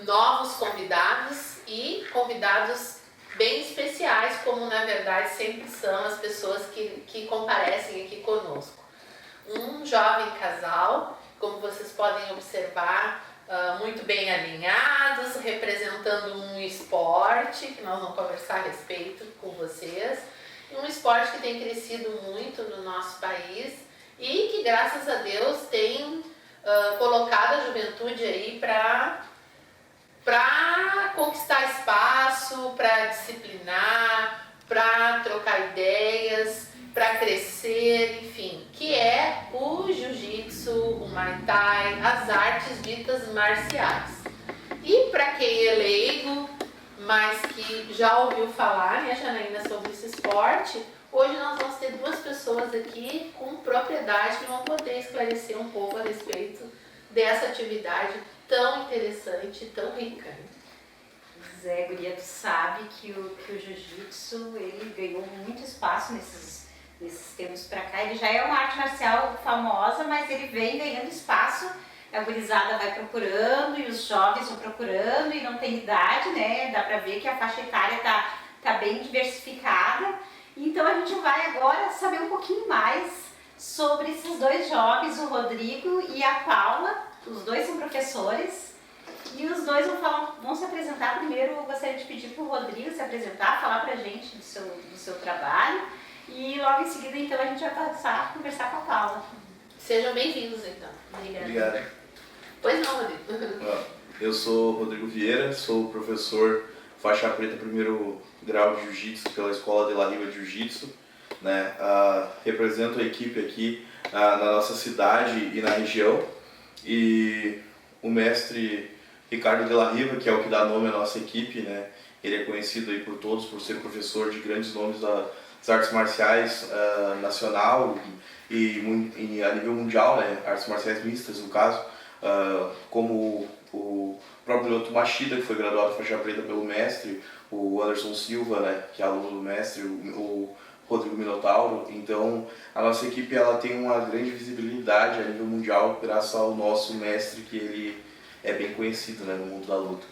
novos convidados e convidados bem especiais, como na verdade sempre são as pessoas que comparecem aqui conosco. Um jovem casal, como vocês podem observar, muito bem alinhados, representando um esporte, que nós vamos conversar a respeito com vocês, um esporte que tem crescido muito no nosso país e que, graças a Deus, tem colocado a juventude aí para conquistar espaço, para disciplinar, para trocar ideias, para crescer, enfim, que é o jiu-jitsu, o muay thai, as artes ditas marciais. E para quem é leigo, mas que já ouviu falar, né, Janaína, sobre esse esporte, hoje nós vamos ter duas pessoas aqui com propriedade que vão poder esclarecer um pouco a respeito dessa atividade tão interessante, tão rica. Zé, guria, tu sabe que o jiu-jitsu ele ganhou muito espaço nesses tempos pra cá. Ele já é uma arte marcial famosa, mas ele vem ganhando espaço. A gurizada vai procurando e os jovens vão procurando e não tem idade, né? Dá pra ver que a faixa etária tá bem diversificada. Então a gente vai agora saber um pouquinho mais sobre esses dois jovens, o Rodrigo e a Paula. Os dois são professores e os dois vão se apresentar. Primeiro eu gostaria de pedir para o Rodrigo se apresentar, falar pra gente do seu trabalho e logo em seguida então a gente vai passar a conversar com a Paula. Sejam bem-vindos então. Obrigado. Pois não, Rodrigo. Eu sou Rodrigo Vieira, sou professor faixa preta primeiro grau de Jiu-Jitsu pela Escola de La Riva de Jiu-Jitsu, né? Represento a equipe aqui na nossa cidade e na região, e o mestre Ricardo de La Riva, que é o que dá nome à nossa equipe, né? Ele é conhecido aí por todos por ser professor de grandes nomes das artes marciais nacional e a nível mundial, né? Artes marciais mistas no caso, como o próprio Lyoto Machida, que foi graduado faixa preta pelo mestre, o Anderson Silva, né? Que é aluno do mestre, o Rodrigo Minotauro. Então a nossa equipe ela tem uma grande visibilidade a nível mundial graças ao nosso mestre, que ele é bem conhecido, né, no mundo da luta.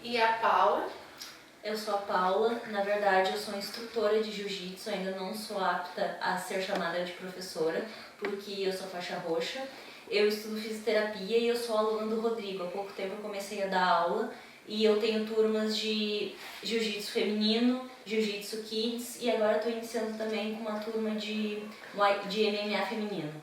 E a Paula? Eu sou a Paula, na verdade eu sou instrutora de jiu-jitsu, ainda não sou apta a ser chamada de professora, porque eu sou faixa roxa. Eu estudo fisioterapia e eu sou aluna do Rodrigo. Há pouco tempo eu comecei a dar aula e eu tenho turmas de jiu-jitsu feminino, jiu-jitsu kids e agora estou iniciando também com uma turma de MMA feminino.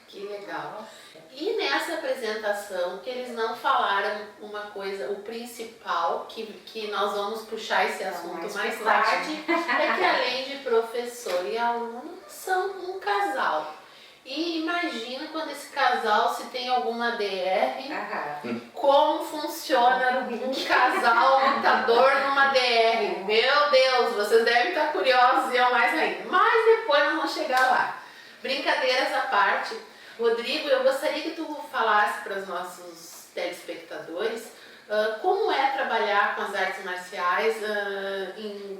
Que legal. E nessa apresentação, que eles não falaram uma coisa, o principal, que nós vamos puxar esse assunto mais tarde, é que além de professor e aluno, são um casal. E imagina quando esse casal, se tem alguma DR, como funciona um casal lutador numa DR. Meu Deus, vocês devem estar curiosos e eu mais ainda. Mas depois nós vamos chegar lá. Brincadeiras à parte, Rodrigo, eu gostaria que tu falasse para os nossos telespectadores como é trabalhar com as artes marciais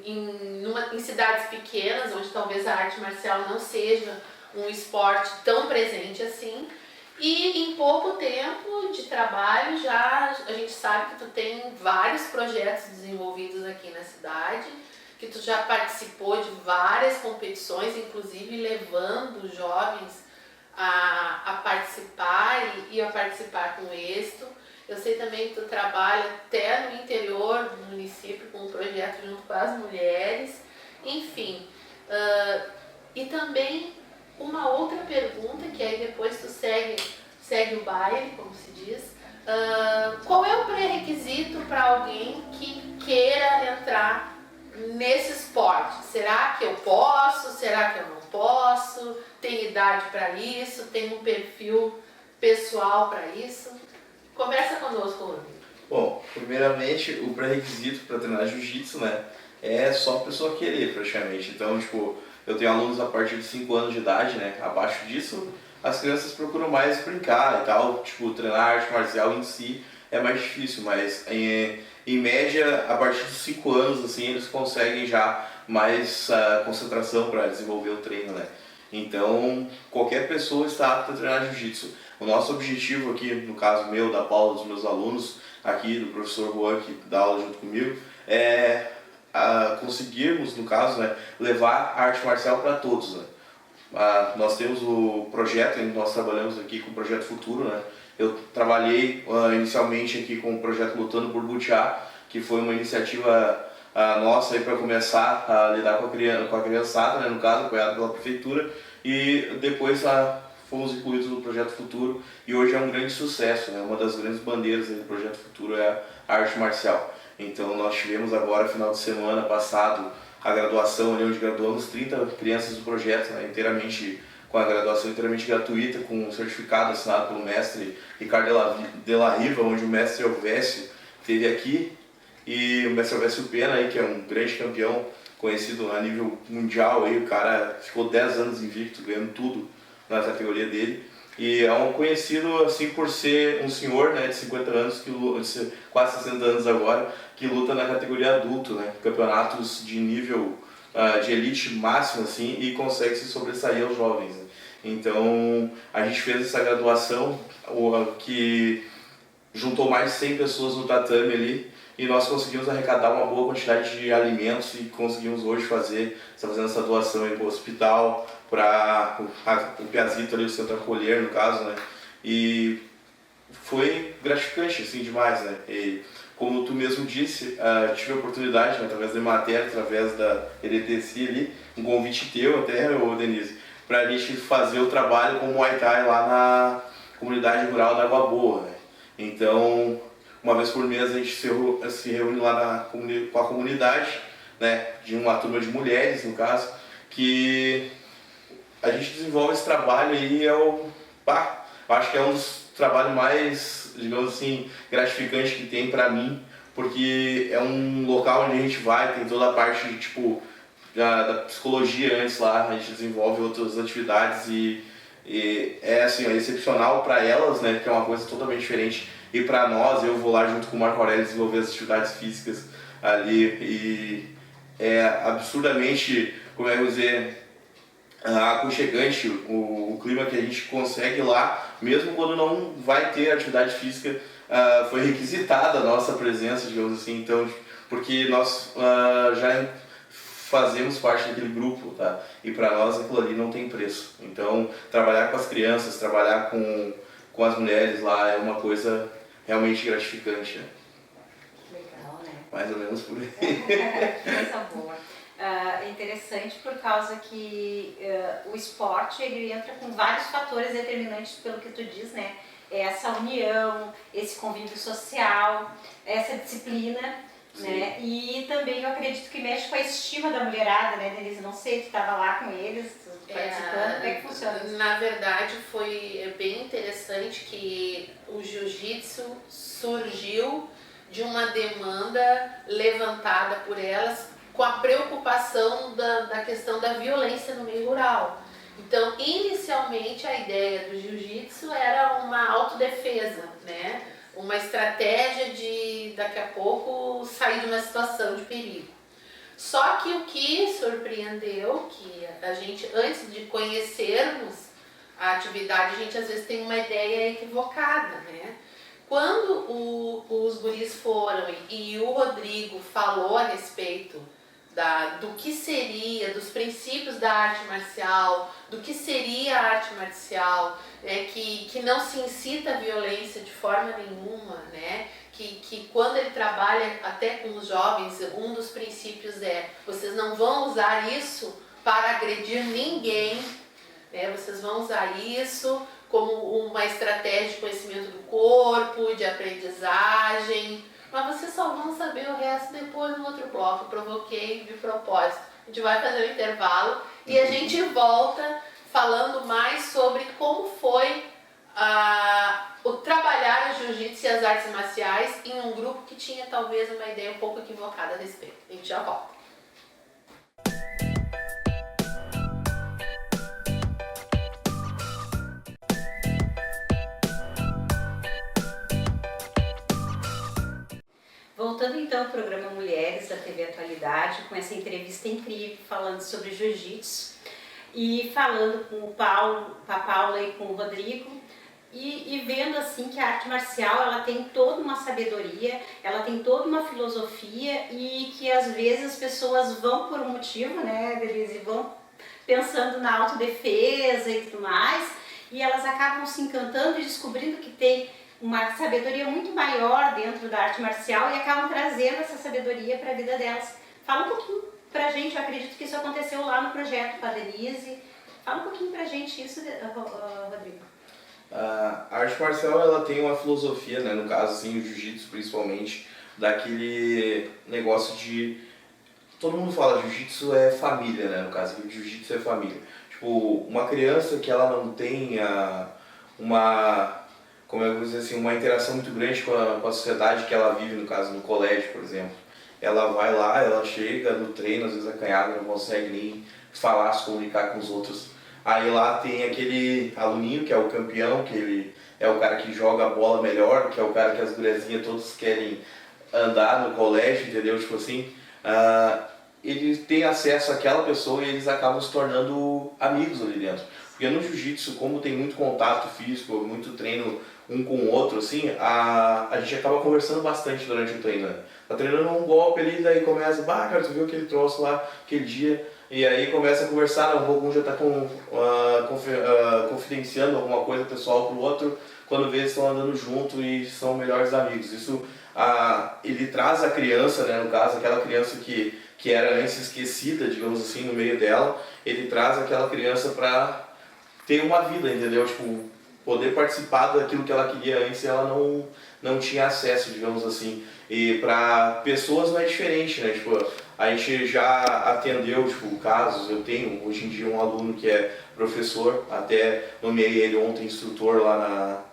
em cidades pequenas, onde talvez a arte marcial não seja um esporte tão presente assim, e em pouco tempo de trabalho já a gente sabe que tu tem vários projetos desenvolvidos aqui na cidade, que tu já participou de várias competições, inclusive levando jovens a participar e a participar com êxito. Eu sei também que tu trabalha até no interior do município com um projeto junto com as mulheres, enfim. E também uma outra pergunta, que aí depois tu segue o baile, como se diz. Qual é o pré-requisito para alguém que queira entrar nesse esporte? Será que eu posso? Será que eu não posso? Tem idade para isso? Tem um perfil pessoal para isso? Conversa conosco, Rodrigo. Bom, primeiramente, o pré-requisito para treinar jiu-jitsu, né, é só a pessoa querer, praticamente. Então, tipo, eu tenho alunos a partir de 5 anos de idade, né, abaixo disso, as crianças procuram mais brincar e tal, tipo, treinar arte marcial em si é mais difícil, mas em média, a partir dos 5 anos, assim, eles conseguem já mais concentração para desenvolver o treino, né. Então, qualquer pessoa está apta a treinar jiu-jitsu. O nosso objetivo aqui, no caso meu, da Paula, dos meus alunos, aqui do professor Juan, que dá aula junto comigo, é conseguirmos, no caso, né, levar a arte marcial para todos, né? Nós temos o projeto, nós trabalhamos aqui com o Projeto Futuro, né? Eu trabalhei inicialmente aqui com o projeto Lutando por Butiá, que foi uma iniciativa nossa para começar a lidar com a criançada, né, no caso, apoiado pela prefeitura, e depois fomos incluídos no Projeto Futuro, e hoje é um grande sucesso, né? Uma das grandes bandeiras do Projeto Futuro é a arte marcial. Então nós tivemos agora, final de semana passado, a graduação, onde graduamos 30 crianças do projeto, né, inteiramente com a graduação inteiramente gratuita, com um certificado assinado pelo mestre Ricardo de la Riva, onde o mestre Elvésio esteve aqui, e o mestre Elvésio Pena, aí, que é um grande campeão, conhecido a nível mundial, aí, o cara ficou 10 anos invicto, ganhando tudo na categoria dele. E é um conhecido assim por ser um senhor, né, de 50 anos, quase 60 anos agora, que luta na categoria adulto, né, campeonatos de nível de elite máximo assim, e consegue se sobressair aos jovens, né. Então a gente fez essa graduação que juntou mais de 100 pessoas no tatame ali, e nós conseguimos arrecadar uma boa quantidade de alimentos e conseguimos hoje fazendo essa doação para o hospital, para o Piazito ali, o Centro Acolher, no caso, né? E foi gratificante, assim, demais, né? E como tu mesmo disse, tive a oportunidade, né, através da matéria, através da EDTC ali, um convite teu até, Denise, para a gente fazer o trabalho com o Muay Thai lá na comunidade rural da Água Boa, né? Então, uma vez por mês a gente se reúne lá com a comunidade, né, de uma turma de mulheres, no caso, que a gente desenvolve esse trabalho aí, acho que é um dos trabalhos mais, digamos assim, gratificantes que tem pra mim, porque é um local onde a gente vai, tem toda a parte de, tipo, da psicologia antes lá, a gente desenvolve outras atividades e é assim, é excepcional para elas, né, que é uma coisa totalmente diferente, e para nós, eu vou lá junto com o Marco Aurélio desenvolver as atividades físicas ali, e é absurdamente, como é que eu vou dizer, aconchegante o clima que a gente consegue lá, mesmo quando não vai ter atividade física. Foi requisitada a nossa presença, digamos assim, então, porque nós já fazemos parte daquele grupo, tá? E para nós aquilo ali não tem preço. Então, trabalhar com as crianças, trabalhar com as mulheres lá é uma coisa realmente gratificante, né? Legal, né? Mais ou menos por aí. Que coisa boa. É interessante por causa que o esporte ele entra com vários fatores determinantes pelo que tu diz, né? Essa união, esse convívio social, essa disciplina, né? E também eu acredito que mexe com a estima da mulherada, né, Denise? Não sei, tu estava lá com eles, participando, como é que funciona isso? Na verdade, foi bem interessante que o jiu-jitsu surgiu de uma demanda levantada por elas com a preocupação da questão da violência no meio rural. Então, inicialmente, a ideia do jiu-jitsu era uma autodefesa, né? Uma estratégia de, daqui a pouco, sair de uma situação de perigo. Só que o que surpreendeu, que a gente, antes de conhecermos a atividade, a gente às vezes tem uma ideia equivocada, né? Quando os guris foram e o Rodrigo falou a respeito do que seria, dos princípios da arte marcial, do que seria a arte marcial, né, que não se incita a violência de forma nenhuma, né, que quando ele trabalha até com os jovens, um dos princípios é: vocês não vão usar isso para agredir ninguém, né, vocês vão usar isso como uma estratégia de conhecimento do corpo, de aprendizagem, mas vocês só vão saber o resto depois no outro bloco. Eu provoquei de propósito. A gente vai fazer um intervalo e a gente volta falando mais sobre como foi o trabalhar o jiu-jitsu e as artes marciais em um grupo que tinha talvez uma ideia um pouco equivocada a respeito. A gente já volta. Voltando então ao programa Mulheres da TV Atualidade, com essa entrevista incrível falando sobre jiu-jitsu e falando com a Paula e com o Rodrigo, e vendo assim que a arte marcial ela tem toda uma sabedoria, ela tem toda uma filosofia e que às vezes as pessoas vão por um motivo, né, Denise, vão pensando na autodefesa e tudo mais, e elas acabam se encantando e descobrindo que tem uma sabedoria muito maior dentro da arte marcial e acabam trazendo essa sabedoria para a vida delas. Fala um pouquinho pra gente, eu acredito que isso aconteceu lá no projeto com a Denise. Fala um pouquinho pra gente isso, Rodrigo. A arte marcial ela tem uma filosofia, né? No caso, assim, o jiu-jitsu principalmente, daquele negócio de... Todo mundo fala jiu-jitsu é família, né? No caso, o jiu-jitsu é família. Tipo, uma criança que ela não tenha uma... Como eu vou dizer assim, uma interação muito grande com a sociedade que ela vive, no caso, no colégio, por exemplo. Ela vai lá, ela chega no treino, às vezes acanhada, não consegue nem falar, se comunicar com os outros. Aí lá tem aquele aluninho que é o campeão, que ele é o cara que joga a bola melhor, que é o cara que as guriazinhas todos querem andar no colégio, entendeu? Tipo assim, ele tem acesso àquela pessoa e eles acabam se tornando amigos ali dentro. Porque no jiu-jitsu, como tem muito contato físico, muito treino um com o outro, assim, a gente acaba conversando bastante durante o treino, né? Tá treinando um golpe ali, daí começa, cara, tu viu aquele troço lá, aquele dia, e aí começa a conversar, um já tá confidenciando alguma coisa pessoal pro outro, quando vê eles estão andando junto e são melhores amigos. Isso, ele traz a criança, né, no caso, aquela criança que era antes esquecida, digamos assim, no meio dela, ele traz aquela criança pra ter uma vida, entendeu? Tipo, poder participar daquilo que ela queria antes e ela não tinha acesso, digamos assim. E para pessoas não é diferente, né? Tipo, a gente já atendeu, tipo, casos, eu tenho hoje em dia um aluno que é professor, até nomeei ele ontem instrutor lá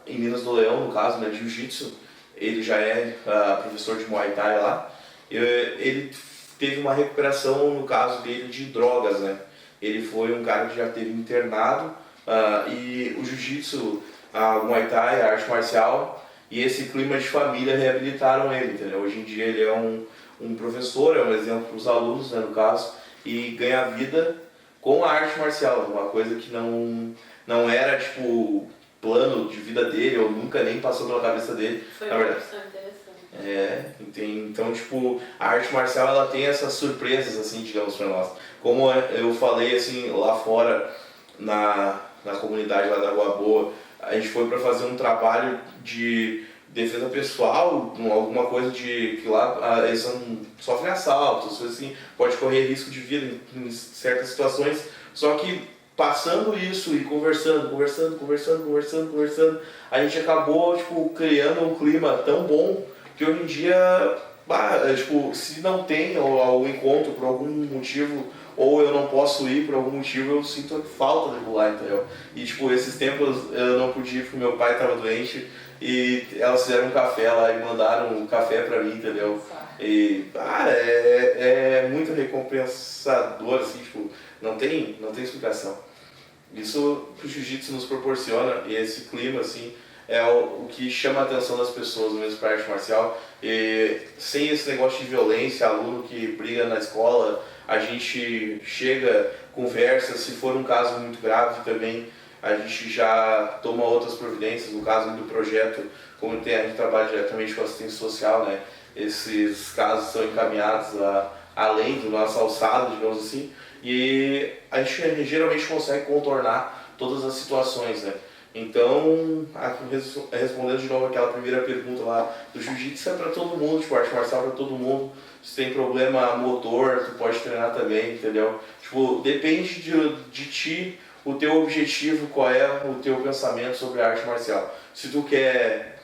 em Minas do Leão, no caso, né, de Jiu-Jitsu. Ele já é professor de Muay Thai lá. Ele teve uma recuperação, no caso dele, de drogas, né? Ele foi um cara que já teve internado e o Jiu-Jitsu, a Muay Thai, a arte marcial e esse clima de família reabilitaram ele, entendeu? Hoje em dia ele é um professor, é um exemplo para os alunos, né, no caso, e ganha vida com a arte marcial, uma coisa que não era, tipo, plano de vida dele, ou nunca nem passou pela cabeça dele. Foi na uma verdade. opção interessante. Então, tipo, a arte marcial ela tem essas surpresas, assim, digamos, para nós. Como eu falei, assim, lá fora, na comunidade lá da Rua Boa, a gente foi para fazer um trabalho de defesa pessoal, alguma coisa de que lá eles sofrem assaltos, coisas assim, pode correr risco de vida em certas situações, só que passando isso e conversando, a gente acabou, tipo, criando um clima tão bom que hoje em dia, tipo, se não tem o encontro por algum motivo, ou eu não posso ir por algum motivo, eu sinto falta de pular, entendeu? E, tipo, esses tempos eu não podia ir porque meu pai estava doente e elas fizeram um café lá e mandaram um café pra mim, entendeu? E, é muito recompensador, assim, tipo, não tem explicação. Isso que o jiu-jitsu nos proporciona, e esse clima, assim, é o que chama a atenção das pessoas mesmo para a arte marcial. E sem esse negócio de violência, aluno que briga na escola, a gente chega, conversa, se for um caso muito grave também, a gente já toma outras providências. No caso do projeto, como a gente trabalha diretamente com assistência social, né, esses casos são encaminhados além do nosso alçado, digamos assim, e a gente geralmente consegue contornar todas as situações, né? Então, respondendo de novo aquela primeira pergunta lá, do jiu-jitsu é para todo mundo, tipo, arte marcial para todo mundo. Se tem problema motor, tu pode treinar também, entendeu? Tipo, depende de ti, o teu objetivo, qual é o teu pensamento sobre a arte marcial. Se tu quer,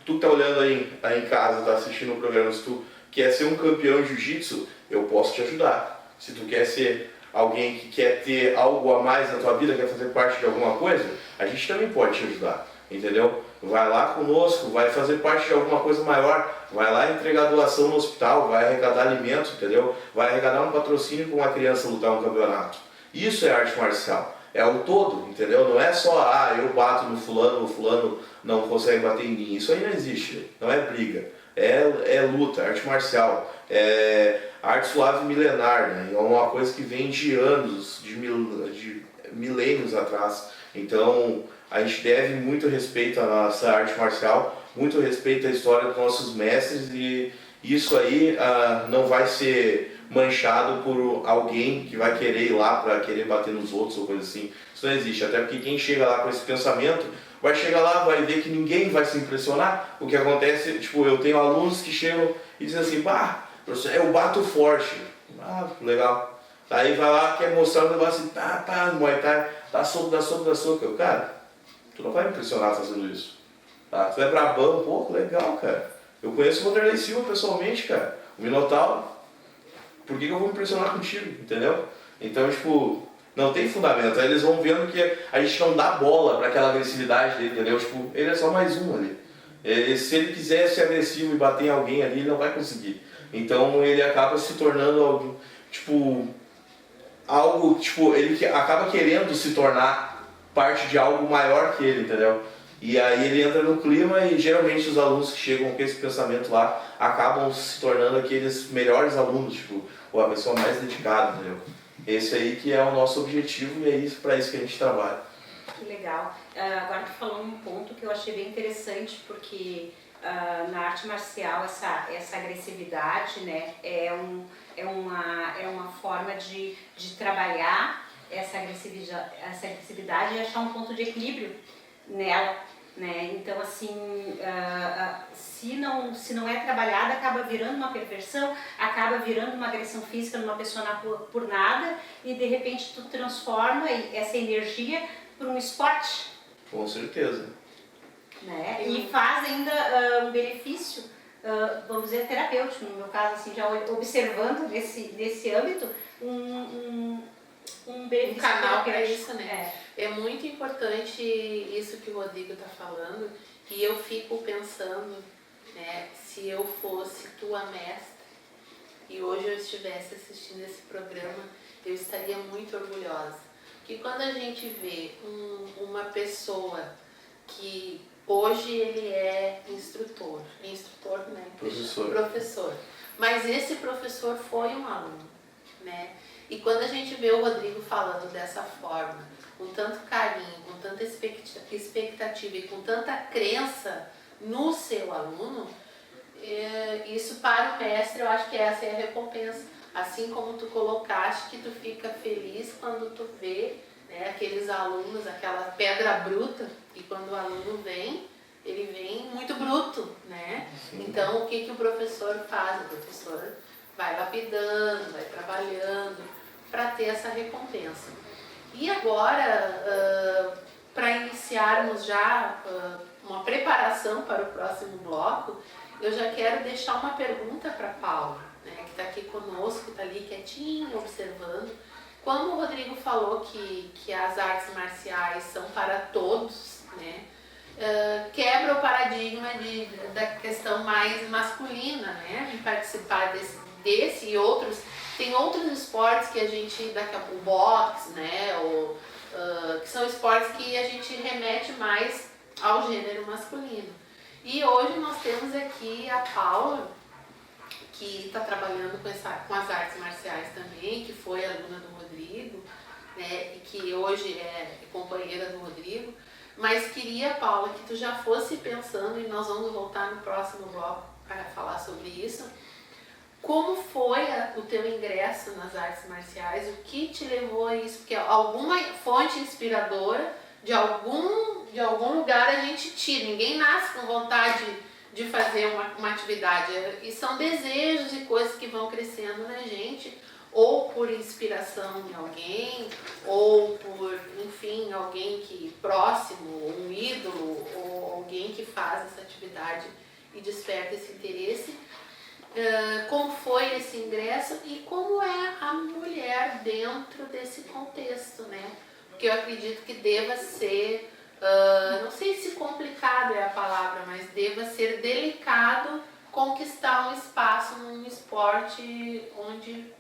tu que tá olhando aí em casa, tá assistindo o programa, se tu quer ser um campeão de jiu-jitsu, eu posso te ajudar. Se tu quer ser alguém que quer ter algo a mais na tua vida, quer fazer parte de alguma coisa, a gente também pode te ajudar, entendeu? Vai lá conosco, vai fazer parte de alguma coisa maior, vai lá entregar doação no hospital, vai arrecadar alimento, entendeu? Vai arrecadar um patrocínio para uma criança lutar um campeonato. Isso é arte marcial, é o todo, entendeu? Não é só, eu bato no fulano, o fulano não consegue bater em mim. Isso aí não existe, não é briga, é luta, arte marcial, é arte suave milenar, né? É uma coisa que vem de anos, de milênios atrás. Então, a gente deve muito respeito à nossa arte marcial, muito respeito à história dos nossos mestres, e isso aí não vai ser manchado por alguém que vai querer ir lá para querer bater nos outros ou coisa assim. Isso não existe, até porque quem chega lá com esse pensamento vai chegar lá, vai ver que ninguém vai se impressionar. O que acontece, tipo, eu tenho alunos que chegam e dizem assim, pá, professor, eu bato forte. Ah, legal. Aí vai lá, quer mostrar o negócio assim, tá, Muay Thai, dá soco, dá soco, dá soco. Eu, cara, tu não vai me impressionar fazendo isso. Tá? Tu é brabão, pô, legal, cara. Eu conheço o Vanderlei Silva pessoalmente, cara. O Minotauro. Por que eu vou me impressionar contigo, entendeu? Então, tipo, não tem fundamento. Aí eles vão vendo que a gente não dá bola para aquela agressividade dele, entendeu? Tipo, ele é só mais um ali. Se ele quiser ser agressivo e bater em alguém ali, ele não vai conseguir. Então ele acaba se tornando algo, tipo, ele acaba querendo se tornar parte de algo maior que ele, entendeu? E aí ele entra no clima e geralmente os alunos que chegam com esse pensamento lá acabam se tornando aqueles melhores alunos, tipo, ou a pessoa mais dedicada, entendeu? Esse aí que é o nosso objetivo e é isso, para isso que a gente trabalha. Que legal. Agora tu falou um ponto que eu achei bem interessante, porque na arte marcial essa agressividade, né, é uma forma de trabalhar essa agressividade e achar um ponto de equilíbrio nela, né? Então assim, se não é trabalhada, acaba virando uma perversão, acaba virando uma agressão física numa pessoa por nada, e de repente tu transforma essa energia para um esporte. Com certeza. Né? E faz ainda um benefício, vamos dizer, terapêutico, no meu caso, assim, já observando nesse âmbito, um benefício, um canal para terapêutico. isso, né? É muito importante isso que o Rodrigo está falando, e eu fico pensando, né, se eu fosse tua mestra e hoje eu estivesse assistindo esse programa, eu estaria muito orgulhosa. Porque quando a gente vê uma pessoa que hoje ele é instrutor, né? Professor. Mas esse professor foi um aluno, né? E quando a gente vê o Rodrigo falando dessa forma, com tanto carinho, com tanta expectativa e com tanta crença no seu aluno, isso para o mestre, eu acho que essa é a recompensa. Assim como tu colocaste, que tu fica feliz quando tu vê, né, aqueles alunos, aquela pedra bruta, e quando o aluno vem, ele vem muito bruto, né? Sim. Então, o que o professor faz? O professor vai lapidando, vai trabalhando para ter essa recompensa. E agora, para iniciarmos já uma preparação para o próximo bloco, eu já quero deixar uma pergunta para a Paula, né, que está aqui conosco, está ali quietinho, observando. Como o Rodrigo falou que as artes marciais são para todos, né, quebra o paradigma da questão mais masculina, né, de participar desse e outros. Tem outros esportes que a gente, daqui a pouco, o boxe, né, que são esportes que a gente remete mais ao gênero masculino. E hoje nós temos aqui a Paula, que está trabalhando com as artes marciais também, que foi aluna do Rodrigo, né, e que hoje é companheira do Rodrigo. Mas queria, Paula, que tu já fosse pensando, e nós vamos voltar no próximo bloco para falar sobre isso, como foi o teu ingresso nas artes marciais, o que te levou a isso? Porque alguma fonte inspiradora de algum lugar a gente tira, ninguém nasce com vontade de fazer uma atividade, e são desejos e coisas que vão crescendo na gente, ou por inspiração em alguém, ou por, enfim, alguém que próximo, um ídolo, ou alguém que faz essa atividade e desperta esse interesse. Como foi esse ingresso e como é a mulher dentro desse contexto, né? Porque eu acredito que deva ser, não sei se complicado é a palavra, mas deva ser delicado conquistar um espaço num esporte onde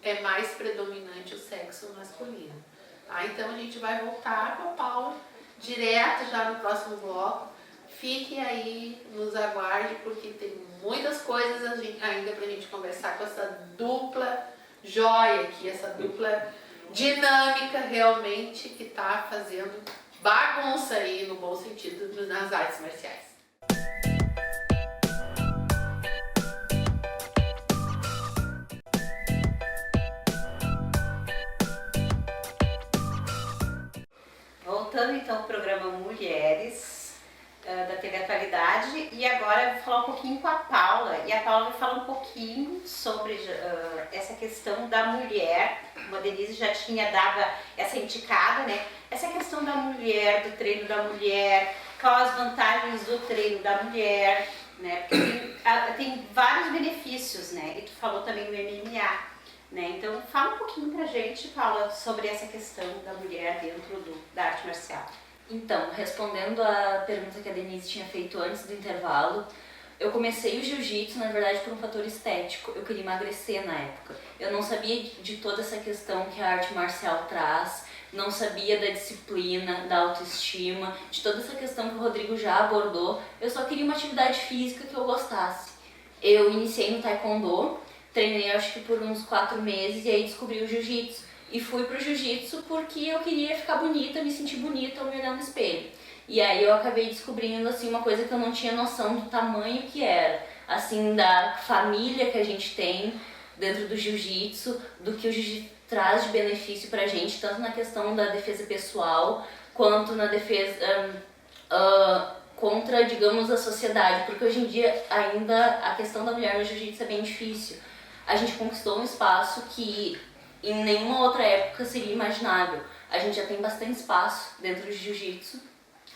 é mais predominante o sexo masculino. Então a gente vai voltar com a Paula direto já no próximo bloco. Fique aí, nos aguarde, porque tem muitas coisas ainda pra gente conversar com essa dupla joia aqui, essa dupla dinâmica realmente que tá fazendo bagunça aí, no bom sentido, nas artes marciais. Voltando então ao programa Mulheres da TV Atualidade, e agora eu vou falar um pouquinho com a Paula, e a Paula vai falar um pouquinho sobre essa questão da mulher, como a Denise já tinha dado essa indicada, né? Essa questão da mulher, do treino da mulher, quais as vantagens do treino da mulher, né? Porque tem vários benefícios, né? E tu falou também do MMA. Né? Então, fala um pouquinho pra gente, Paula, sobre essa questão da mulher dentro da arte marcial. Então, respondendo a pergunta que a Denise tinha feito antes do intervalo, eu comecei o jiu-jitsu, na verdade, por um fator estético. Eu queria emagrecer na época. Eu não sabia de toda essa questão que a arte marcial traz, não sabia da disciplina, da autoestima, de toda essa questão que o Rodrigo já abordou. Eu só queria uma atividade física que eu gostasse. Eu iniciei no taekwondo, treinei acho que por uns 4 meses e aí descobri o jiu-jitsu. E fui pro jiu-jitsu porque eu queria ficar bonita, me sentir bonita ao me olhar no espelho. E aí eu acabei descobrindo assim uma coisa que eu não tinha noção do tamanho que era, assim, da família que a gente tem dentro do jiu-jitsu, do que o jiu-jitsu traz de benefício pra gente, tanto na questão da defesa pessoal, quanto na defesa contra, digamos, a sociedade, porque hoje em dia ainda a questão da mulher no jiu-jitsu é bem difícil. A gente conquistou um espaço que em nenhuma outra época seria imaginável. A gente já tem bastante espaço dentro do jiu-jitsu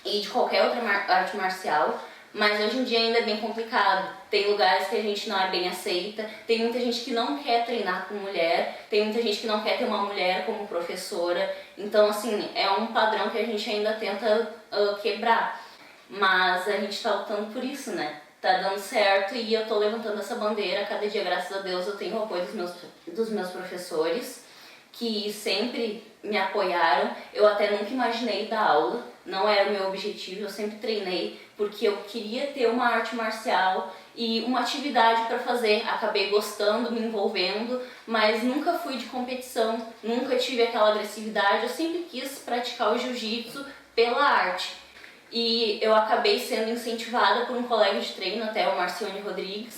e de qualquer outra arte marcial, mas hoje em dia ainda é bem complicado. Tem lugares que a gente não é bem aceita, tem muita gente que não quer treinar com mulher, tem muita gente que não quer ter uma mulher como professora. Então, assim, é um padrão que a gente ainda tenta quebrar, mas a gente tá lutando por isso, né? Tá dando certo e eu tô levantando essa bandeira. Cada dia, graças a Deus, eu tenho o apoio dos meus professores, que sempre me apoiaram. Eu até nunca imaginei dar aula, não era o meu objetivo, eu sempre treinei porque eu queria ter uma arte marcial e uma atividade para fazer. Acabei gostando, me envolvendo, mas nunca fui de competição, nunca tive aquela agressividade. Eu sempre quis praticar o jiu-jitsu pela arte. E eu acabei sendo incentivada por um colega de treino, até o Marcione Rodrigues,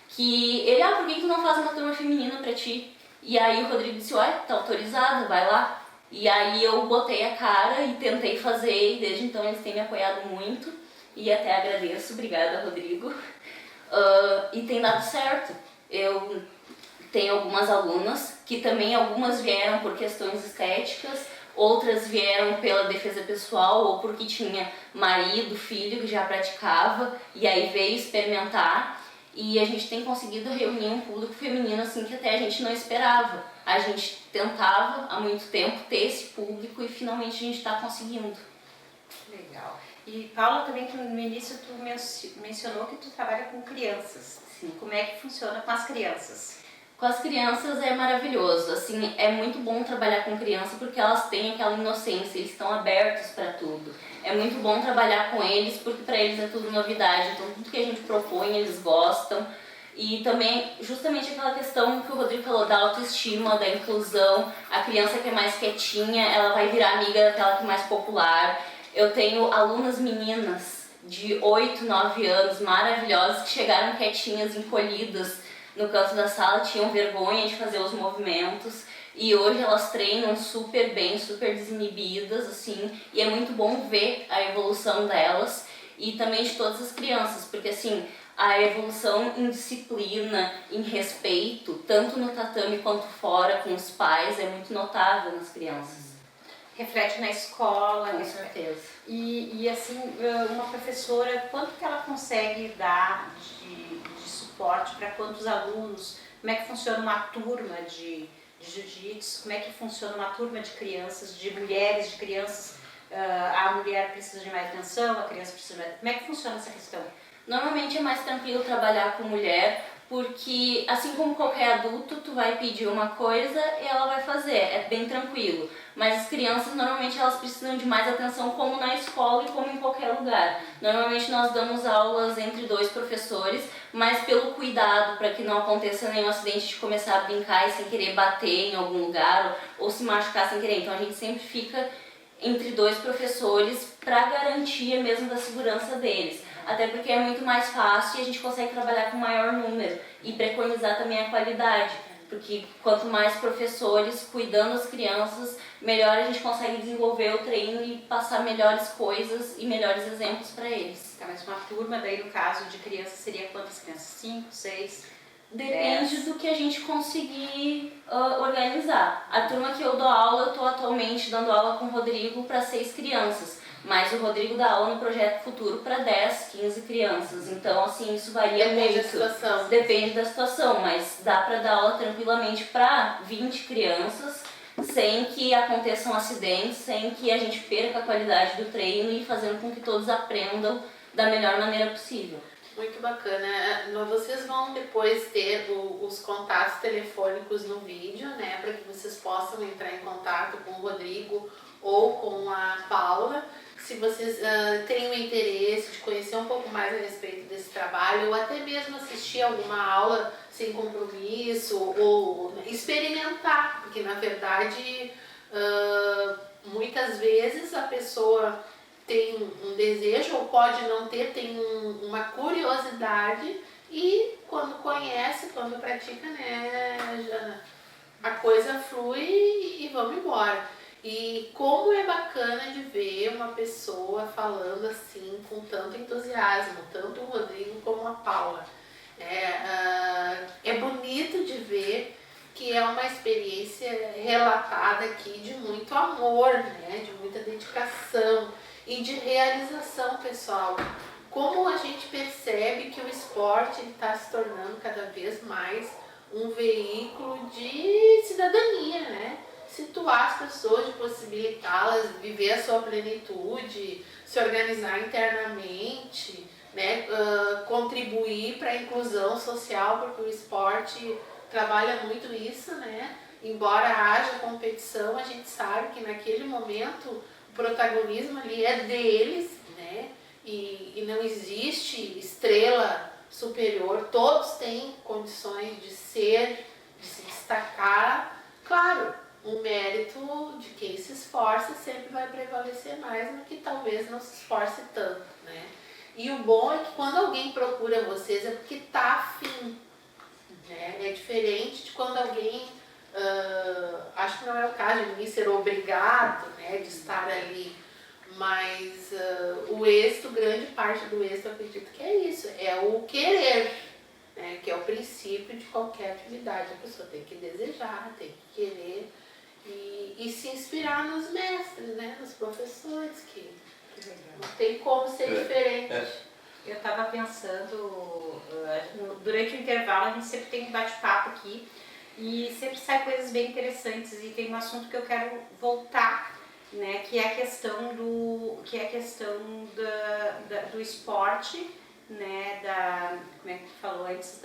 que ele, por que tu não faz uma turma feminina pra ti? E aí o Rodrigo disse, olha, tá autorizada, vai lá. E aí eu botei a cara e tentei fazer, e desde então eles têm me apoiado muito, e até agradeço, obrigada Rodrigo. E tem dado certo. Eu tenho algumas alunas, que também algumas vieram por questões estéticas, outras vieram pela defesa pessoal ou porque tinha marido, filho que já praticava e aí veio experimentar, e a gente tem conseguido reunir um público feminino assim que até a gente não esperava. A gente tentava há muito tempo ter esse público e finalmente a gente está conseguindo. Legal. E Paula, também que no início tu mencionou que tu trabalha com crianças. Sim. Como é que funciona com as crianças? Com as crianças é maravilhoso, assim, é muito bom trabalhar com criança porque elas têm aquela inocência, eles estão abertos para tudo. É muito bom trabalhar com eles porque para eles é tudo novidade, então tudo que a gente propõe eles gostam. E também justamente aquela questão que o Rodrigo falou da autoestima, da inclusão, a criança que é mais quietinha, ela vai virar amiga daquela que é mais popular. Eu tenho alunas meninas de 8, 9 anos maravilhosas que chegaram quietinhas, encolhidas, no canto da sala, tinham vergonha de fazer os movimentos e hoje elas treinam super bem, super desinibidas, assim, e é muito bom ver a evolução delas e também de todas as crianças, porque assim, a evolução em disciplina, em respeito, tanto no tatame quanto fora com os pais, é muito notável nas crianças. Reflete na escola, Com certeza. E assim, uma professora, quanto que ela consegue dar de suporte para quantos alunos? Como é que funciona uma turma de jiu-jitsu? Como é que funciona uma turma de crianças, de mulheres, de crianças? A mulher precisa de mais atenção, a criança precisa de mais... Como é que funciona essa questão? Normalmente é mais tranquilo trabalhar com mulher, porque assim como qualquer adulto, tu vai pedir uma coisa e ela vai fazer, é bem tranquilo. Mas as crianças, normalmente, elas precisam de mais atenção, como na escola e como em qualquer lugar. Normalmente nós damos aulas entre 2 professores, mas pelo cuidado, para que não aconteça nenhum acidente de começar a brincar e sem querer bater em algum lugar, ou se machucar sem querer. Então a gente sempre fica entre 2 professores para garantia mesmo da segurança deles. Até porque é muito mais fácil e a gente consegue trabalhar com maior número e preconizar também a qualidade. Porque quanto mais professores cuidando das crianças, melhor a gente consegue desenvolver o treino e passar melhores coisas e melhores exemplos para eles. Tá, mas uma turma daí no caso de crianças seria quantas crianças? 5, 6? Depende 10. do que a gente conseguir organizar. A turma que eu dou aula, eu estou atualmente dando aula com o Rodrigo para 6 crianças. Mas o Rodrigo dá aula no Projeto Futuro para 10, 15 crianças. Então, assim, isso varia Depende da muito. situação. Depende da situação, mas dá para dar aula tranquilamente para 20 crianças, sem que aconteçam acidentes, sem que a gente perca a qualidade do treino e fazendo com que todos aprendam da melhor maneira possível. Muito bacana. Vocês vão depois ter os contatos telefônicos no vídeo, né, para que vocês possam entrar em contato com o Rodrigo ou com a Paula. Se vocês têm o interesse de conhecer um pouco mais a respeito desse trabalho ou até mesmo assistir alguma aula sem compromisso ou experimentar, porque na verdade muitas vezes a pessoa tem um desejo ou pode não ter, tem uma curiosidade e quando conhece, quando pratica, né, a coisa flui e vamos embora. E como é bacana de ver uma pessoa falando assim com tanto entusiasmo, tanto o Rodrigo como a Paula. É bonito de ver que é uma experiência relatada aqui de muito amor, né, de muita dedicação e de realização pessoal. Como a gente percebe que o esporte está se tornando cada vez mais um veículo de cidadania, né? Situar as pessoas, de possibilitá-las viver a sua plenitude, se organizar internamente, né? Contribuir para a inclusão social, porque o esporte trabalha muito isso, né? Embora haja competição, a gente sabe que naquele momento o protagonismo ali é deles, né? E não existe estrela superior, todos têm condições de ser, de se destacar. Claro, o mérito de quem se esforça sempre vai prevalecer mais do que talvez não se esforce tanto, né? E o bom é que quando alguém procura vocês é porque está afim, né? É diferente de quando alguém, acho que não é o caso de ninguém ser obrigado, né, de estar ali, mas o êxito, grande parte do êxito, eu acredito que é isso, é o querer, né, que é o princípio de qualquer atividade. A pessoa tem que desejar, tem que querer e se inspirar nos mestres, né, nos professores, que não tem como ser diferente. Eu estava pensando, durante o intervalo a gente sempre tem um bate-papo aqui e sempre sai coisas bem interessantes e tem um assunto que eu quero voltar, né, que é a questão do esporte, né, como é que tu falou antes,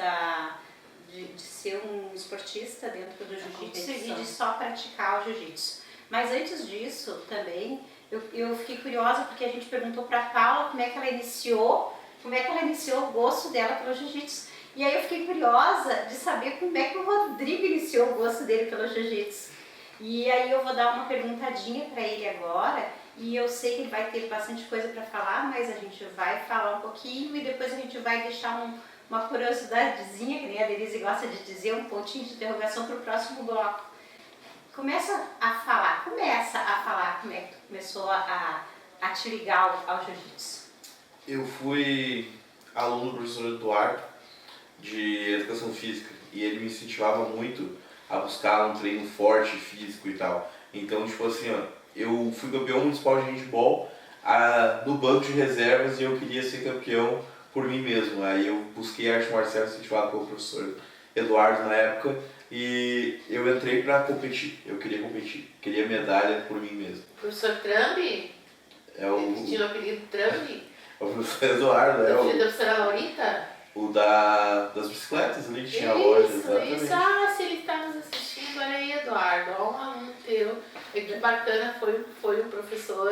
de ser um esportista dentro do jiu-jitsu e de só praticar o jiu-jitsu. Mas antes disso também, eu fiquei curiosa porque a gente perguntou para a Paula como é que ela iniciou o gosto dela pelo jiu-jitsu. E aí eu fiquei curiosa de saber como é que o Rodrigo iniciou o gosto dele pelo jiu-jitsu. E aí eu vou dar uma perguntadinha para ele agora, e eu sei que ele vai ter bastante coisa para falar, mas a gente vai falar um pouquinho e depois a gente vai deixar uma curiosidadezinha, que nem a Denise gosta de dizer, um pontinho de interrogação para o próximo bloco. Começa a falar como é que tu começou a te ligar ao jiu-jitsu. Eu fui aluno do professor Eduardo de Educação Física e ele me incentivava muito a buscar um treino forte, físico e tal. Então, tipo assim, ó, eu fui campeão municipal de handball no banco de reservas e eu queria ser campeão por mim mesmo. Aí eu busquei arte marcial incentivado pelo professor Eduardo na época e eu entrei pra competir. Eu queria competir, queria medalha por mim mesmo. O professor Trump? Ele tinha o apelido Trump? O professor Eduardo, O filho da professora Laurita? O das bicicletas ali, que tinha a loja, exatamente. Isso. Ah, se ele está nos assistindo, olha aí, Eduardo, ó, um aluno teu. E que bacana, foi um professor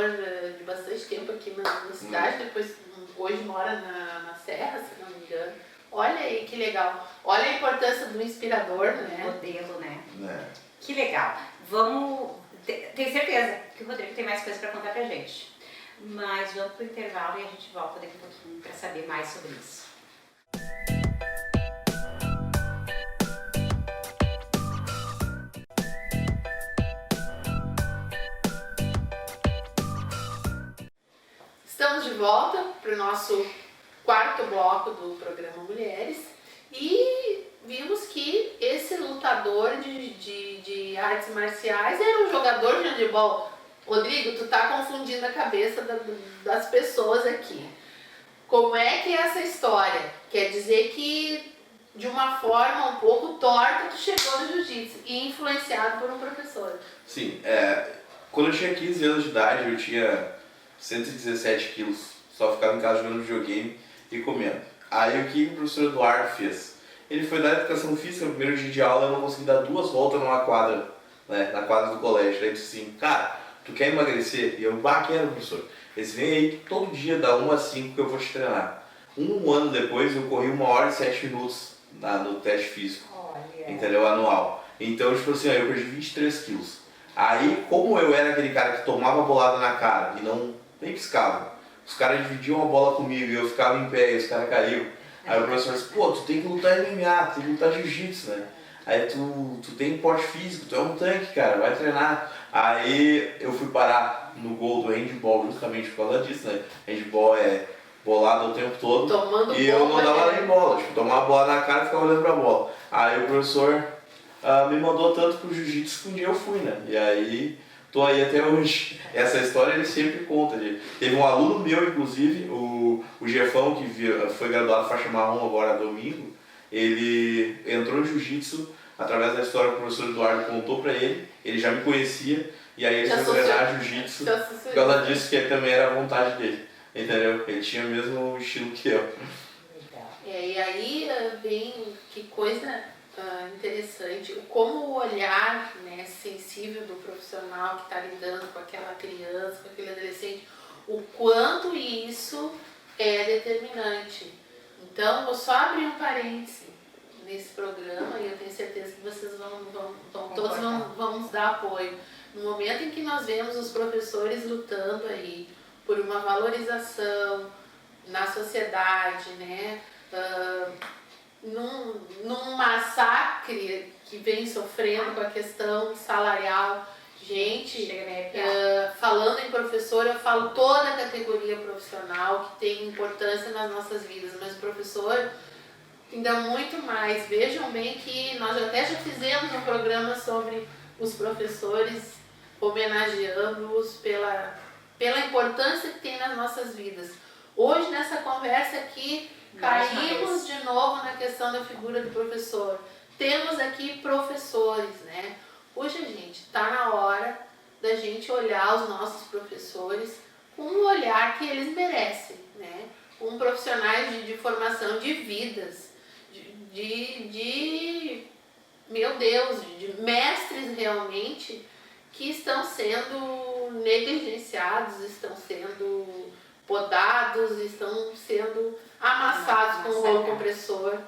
de bastante tempo aqui na cidade, depois hoje mora na Serra, se não me engano. Olha aí que legal. Olha a importância do inspirador, né? Modelo, né? É. Que legal. Vamos Tenho certeza que o Rodrigo tem mais coisa para contar pra gente. Mas vamos pro intervalo e a gente volta daqui a pouquinho para saber mais sobre isso. Estamos de volta para o nosso quarto bloco do programa Mulheres e vimos que esse lutador de artes marciais era um jogador de handebol. Rodrigo, tu tá confundindo a cabeça das pessoas aqui. Como é que é essa história? Quer dizer que de uma forma um pouco torta tu chegou no jiu-jitsu e influenciado por um professor. Sim, quando eu tinha 15 anos de idade, eu tinha 117 quilos, só ficava em casa jogando videogame e comendo. Aí o que o professor Eduardo fez? Ele foi dar educação física, no primeiro dia de aula eu não consegui dar 2 voltas numa quadra, né, na quadra do colégio. Aí ele disse assim, cara, tu quer emagrecer? E eu, quero, professor. Eles vêm aí todo dia, da 1 às 5 que eu vou te treinar. Um ano depois eu corri 1 hora e 7 minutos no teste físico, entendeu? Anual. Então, tipo assim, eu perdi 23 quilos. Aí, como eu era aquele cara que tomava bolada na cara e nem piscava, os caras dividiam a bola comigo e eu ficava em pé e os caras caíam. Aí o professor disse, pô, tu tem que lutar MMA, tu tem que lutar jiu-jitsu, né? Aí tu tem porte físico, tu é um tanque, cara, vai treinar. Aí eu fui parar no gol do handball justamente por causa disso, né? Handball é bolado o tempo todo. Tomando e eu não dava nem bola, tipo, tomava a bola na cara e ficava olhando pra bola. Aí o professor me mandou tanto pro jiu-jitsu que um dia eu fui, né? E aí tô aí até hoje. Essa história ele sempre conta. Teve um aluno meu, inclusive, o Jefão, que foi graduado faixa marrom agora domingo, ele entrou no jiu-jitsu através da história que o professor Eduardo contou pra ele já me conhecia, e aí ele foi treinar jiu-jitsu por causa disso, que também era a vontade dele, entendeu? Ele tinha o mesmo estilo que eu. E aí vem que coisa interessante, como o olhar, né, sensível do profissional que está lidando com aquela criança, com aquele adolescente, o quanto isso é determinante. Então, vou só abrir um parêntese nesse programa e eu tenho certeza que vocês todos vão nos dar apoio. No momento em que nós vemos os professores lutando aí por uma valorização na sociedade, né? Num massacre que vem sofrendo com a questão salarial. Gente, falando em professor, eu falo toda a categoria profissional que tem importância nas nossas vidas, mas o professor ainda muito mais. Vejam bem que nós até já fizemos um programa sobre os professores, homenageando-os pela importância que tem nas nossas vidas. Hoje, nessa conversa aqui, caímos de novo na questão da figura do professor. Temos aqui professores, né? Hoje, gente, está na hora da gente olhar os nossos professores com o olhar que eles merecem, né? Com profissionais de formação de vidas, meu Deus, de mestres realmente que estão sendo negligenciados, estão sendo podados, estão sendo amassados com o rolo compressor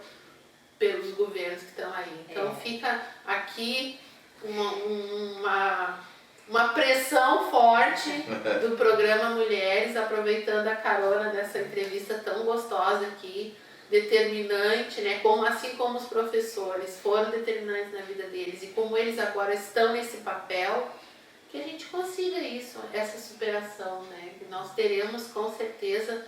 pelos governos que estão aí. Então fica aqui uma pressão forte do programa Mulheres, aproveitando a carona dessa entrevista tão gostosa aqui, determinante, né? Assim como os professores foram determinantes na vida deles e como eles agora estão nesse papel, que a gente consiga isso, essa superação, né? Que nós teremos com certeza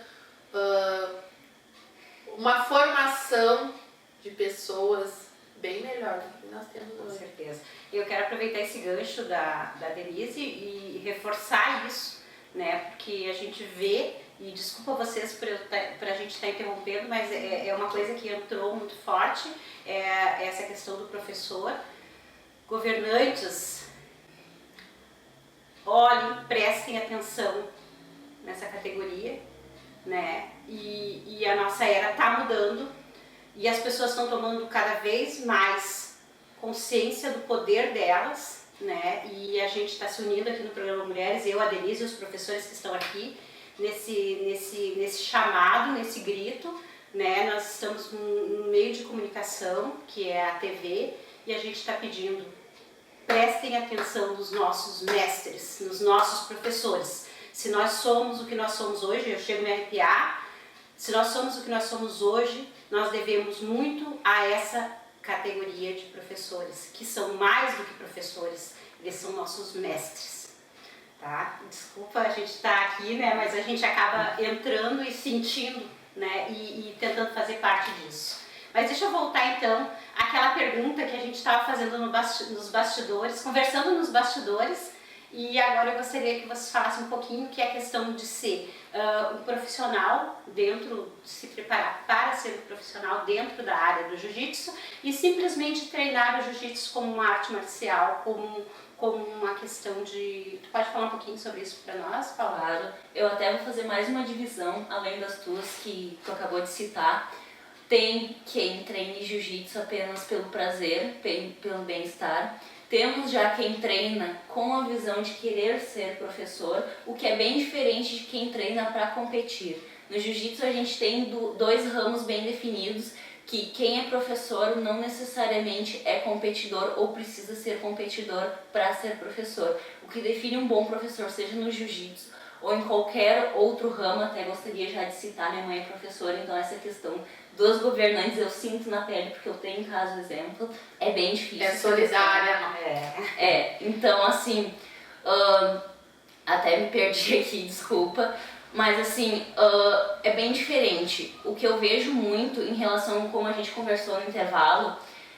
uma formação de pessoas bem melhor do que nós temos hoje. Com certeza. Eu quero aproveitar esse gancho da Denise e reforçar isso, né? Porque a gente vê, e desculpa vocês por a gente estar interrompendo, mas é uma coisa que entrou muito forte, essa questão do professor. Governantes, olhem, prestem atenção nessa categoria, né? E a nossa era está mudando e as pessoas estão tomando cada vez mais consciência do poder delas, né? E a gente está se unindo aqui no programa Mulheres, eu, a Denise e os professores que estão aqui, nesse chamado, nesse grito, né? Nós estamos num meio de comunicação, que é a TV, e a gente está pedindo, prestem atenção nos nossos mestres, nos nossos professores. Se nós somos o que nós somos hoje, eu chego a me arrepiar, se nós somos o que nós somos hoje, nós devemos muito a essa categoria de professores, que são mais do que professores, eles são nossos mestres. Tá? Desculpa a gente estar aqui, né, mas a gente acaba entrando e sentindo, né, e tentando fazer parte disso. Mas deixa eu voltar então àquela pergunta que a gente estava fazendo nos bastidores, conversando nos bastidores, e agora eu gostaria que vocês falassem um pouquinho que é a questão de ser um profissional dentro, de se preparar para ser um profissional dentro da área do jiu-jitsu e simplesmente treinar o jiu-jitsu como uma arte marcial, como uma questão de... Tu pode falar um pouquinho sobre isso para nós, Paula? Claro, eu até vou fazer mais uma divisão, além das tuas que tu acabou de citar. Tem quem treine jiu-jitsu apenas pelo prazer, pelo bem-estar. Temos já quem treina com a visão de querer ser professor, o que é bem diferente de quem treina para competir. No jiu-jitsu a gente tem dois ramos bem definidos, que quem é professor não necessariamente é competidor ou precisa ser competidor para ser professor. O que define um bom professor, seja no jiu-jitsu ou em qualquer outro ramo, até gostaria já de citar, minha mãe é professora, então essa questão dos governantes eu sinto na pele, porque eu tenho em casa o exemplo, é bem difícil. É solidária, não então assim, até me perdi aqui, desculpa, mas assim, é bem diferente. O que eu vejo muito em relação a como a gente conversou no intervalo,